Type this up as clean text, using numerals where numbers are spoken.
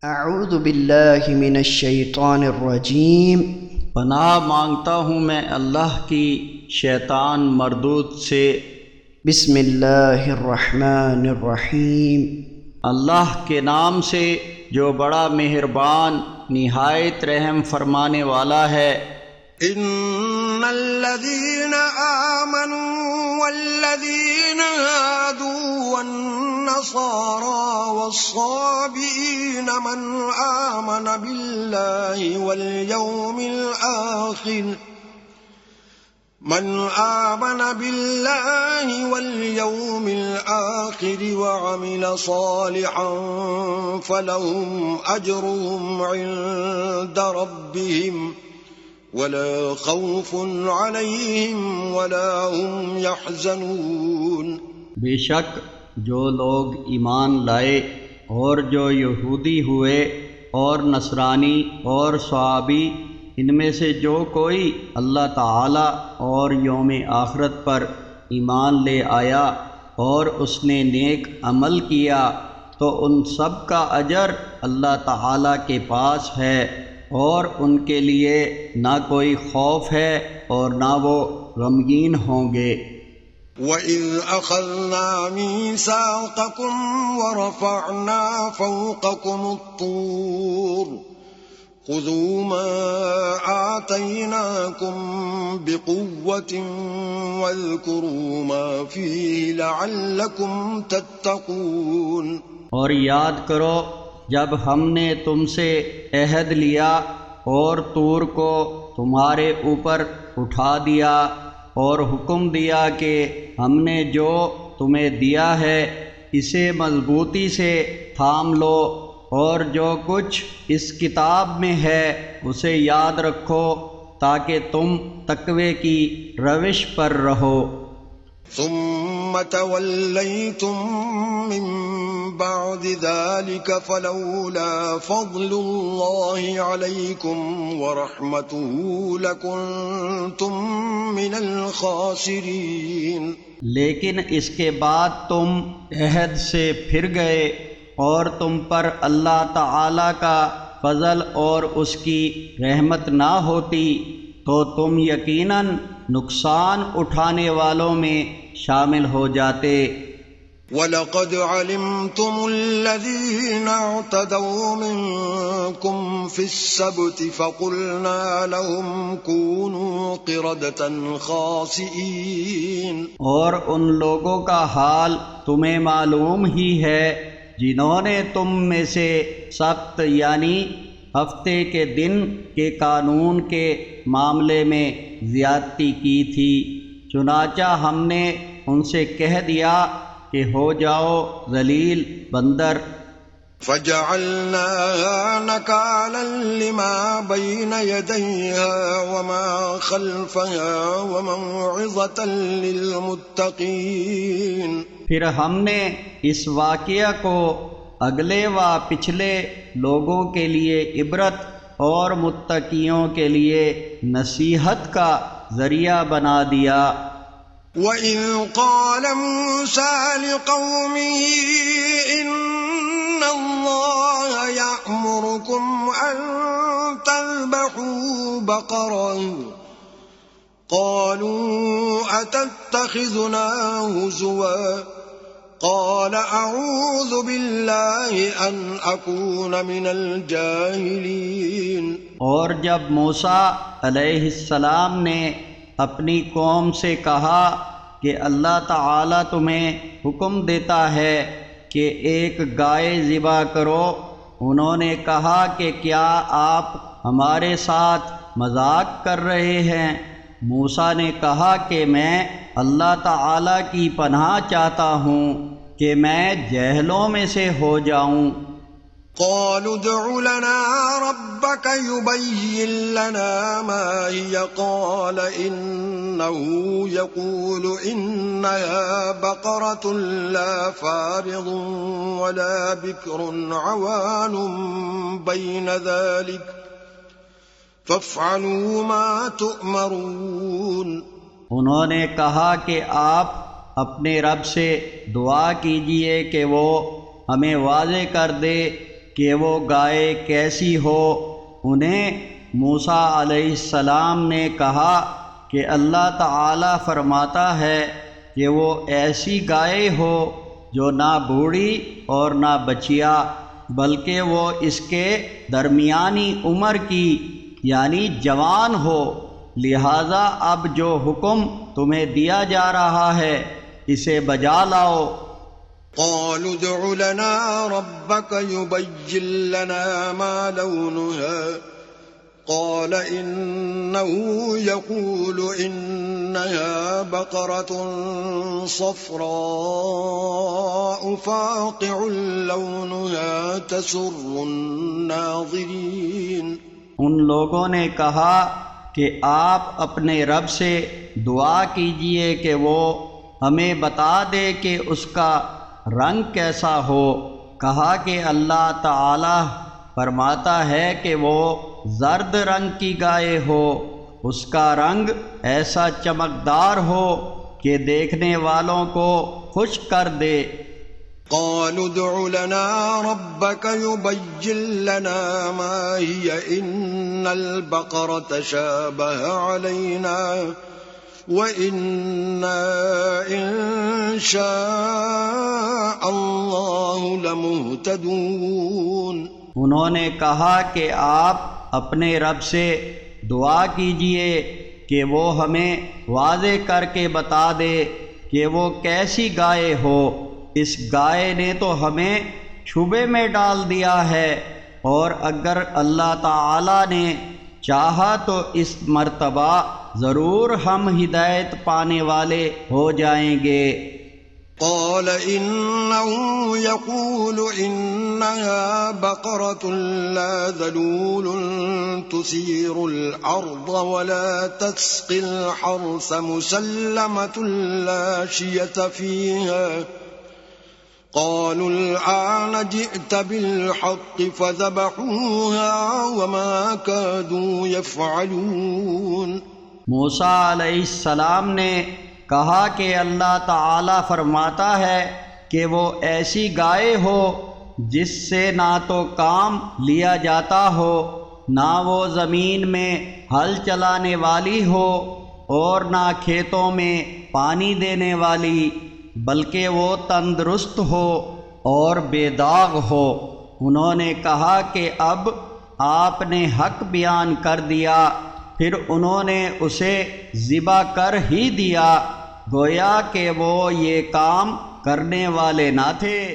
اعوذ باللہ من الشیطان الرجیم۔ پناہ مانگتا ہوں میں اللہ کی شیطان مردود سے۔ بسم اللہ الرحمن الرحیم۔ اللہ کے نام سے جو بڑا مہربان نہایت رحم فرمانے والا ہے۔ ان الذين آمنوا والذين هادوا والنصارى والصابئين من آمن بالله واليوم الآخر وعمل صالحا فلهم أجرهم عند ربهم ولا خوف عليهم ولا هم يحزنون۔ بے شک جو لوگ ایمان لائے اور جو یہودی ہوئے اور نصرانی اور صحابی، ان میں سے جو کوئی اللہ تعالی اور یوم آخرت پر ایمان لے آیا اور اس نے نیک عمل کیا تو ان سب کا اجر اللہ تعالی کے پاس ہے، اور ان کے لیے نہ کوئی خوف ہے اور نہ وہ غمگین ہوں گے۔ وَإِذْ أَخَذْنَا مِيثَاقَكُمْ وَرَفَعْنَا فَوْقَكُمُ الطُّورَ خُذُوا مَا آتَيْنَاكُمْ بِقُوَّةٍ وَاذْكُرُوا مَا فِيهِ لَعَلَّكُمْ تَتَّقُونَ۔ اور یاد کرو جب ہم نے تم سے عہد لیا اور طور کو تمہارے اوپر اٹھا دیا اور حکم دیا کہ ہم نے جو تمہیں دیا ہے اسے مضبوطی سے تھام لو، اور جو کچھ اس کتاب میں ہے اسے یاد رکھو تاکہ تم تقوی کی روش پر رہو۔ ثم توليتم من بعد ذلك فلولا فضل الله عليكم ورحمته لكنتم من الخاسرين۔ لیکن اس کے بعد تم عہد سے پھر گئے اور تم پر اللہ تعالی کا فضل اور اس کی رحمت نہ ہوتی تو تم یقیناً نقصان اٹھانے والوں میں شامل ہو جاتے۔ وَلَقَدْ عَلِمْتُمُ الَّذِينَ اعْتَدَوْا مِنكُمْ فِي السَّبْتِ فَقُلْنَا لَهُمْ كُونُوا قِرَدَةً خَاسِئِينَ۔ اور ان لوگوں کا حال تمہیں معلوم ہی ہے جنہوں نے تم میں سے سبت یعنی ہفتے کے دن کے قانون کے معاملے میں زیادتی کی تھی، چنانچہ ہم نے ان سے کہہ دیا کہ ہو جاؤ ذلیل بندر۔ فَجَعَلْنَاهَا نَكَالًا لِمَا بَيْنَ يَدَيْهَا وَمَا خَلْفَهَا وَمَوْعِظَةً لِلْمُتَّقِينَ۔ پھر ہم نے اس واقعہ کو اگلے و پچھلے لوگوں کے لیے عبرت اور متقیوں کے لیے نصیحت کا ذریعہ بنا دیا۔ وَإِذْ قَالَ مُوسَىٰ لِقَوْمِهِ إِنَّ اللَّهَ يَأْمُرُكُمْ أَن تَذْبَحُوا بَقَرَةً قَالُوا أَتَتَّخِذُنَا هُزُوًا قَالَ أَعُوذُ بِاللَّهِ أَنْ أَكُونَ مِنَ الْجَاهِلِينَ۔ اور جب موسیٰ علیہ السلام نے اپنی قوم سے کہا کہ اللہ تعالیٰ تمہیں حکم دیتا ہے کہ ایک گائے ذبح کرو، انہوں نے کہا کہ کیا آپ ہمارے ساتھ مذاق کر رہے ہیں؟ موسیٰ نے کہا کہ میں اللہ تعالیٰ کی پناہ چاہتا ہوں کہ میں جاہلوں میں سے ہو جاؤں۔ قالوا ادع لنا ربك يبين لنا ما هي قال إنه يقول إنها بقرة لا فارض ولا بكر عوان بين ذلك فافعلوا ما تؤمرون۔ انہوں نے کہا کہ آپ اپنے رب سے دعا کیجئے کہ وہ ہمیں واضح کر دے کہ وہ گائے کیسی ہو۔ انہیں موسیٰ علیہ السلام نے کہا کہ اللہ تعالی فرماتا ہے کہ وہ ایسی گائے ہو جو نہ بوڑھی اور نہ بچیا، بلکہ وہ اس کے درمیانی عمر کی یعنی جوان ہو، لہذا اب جو حکم تمہیں دیا جا رہا ہے اسے بجا لاؤ۔ قالوا ادع لنا ربك يبين لنا ما لونها قال إنه يقول إنها بقرة صفراء فاقع لونها تسر الناظرين۔ ان لوگوں نے کہا کہ آپ اپنے رب سے دعا کیجئے کہ وہ ہمیں بتا دے کہ اس کا رنگ کیسا ہو۔ کہا کہ اللہ تعالی فرماتا ہے کہ وہ زرد رنگ کی گائے ہو، اس کا رنگ ایسا چمکدار ہو کہ دیکھنے والوں کو خوش کر دے۔ قالوا ادع لنا ربك يبين لنا ما هي إن البقرة شابه علينا وإنا إن شاء الله لمهتدون۔ انہوں نے کہا کہ آپ اپنے رب سے دعا کیجئے کہ وہ ہمیں واضح کر کے بتا دے کہ وہ کیسی گائے ہو۔ اس گائے نے تو ہمیں شبے میں ڈال دیا ہے، اور اگر اللہ تعالی نے چاہا تو اس مرتبہ ضرور ہم ہدایت پانے والے ہو جائیں گے۔ قال إنه يقول إنها بقرة لا ذلول تثير الأرض ولا تسقي الحرث مسلمة لا شية فيها قالوا الآن جئت بالحق فذبحوها وما كادوا يفعلون۔ موسیٰ علیہ السلام نے کہا کہ اللہ تعالی فرماتا ہے کہ وہ ایسی گائے ہو جس سے نہ تو کام لیا جاتا ہو، نہ وہ زمین میں ہل چلانے والی ہو اور نہ کھیتوں میں پانی دینے والی، بلکہ وہ تندرست ہو اور بے داغ ہو۔ انہوں نے کہا کہ اب آپ نے حق بیان کر دیا، پھر انہوں نے اسے ذبح کر ہی دیا، گویا کہ وہ یہ کام کرنے والے نہ تھے۔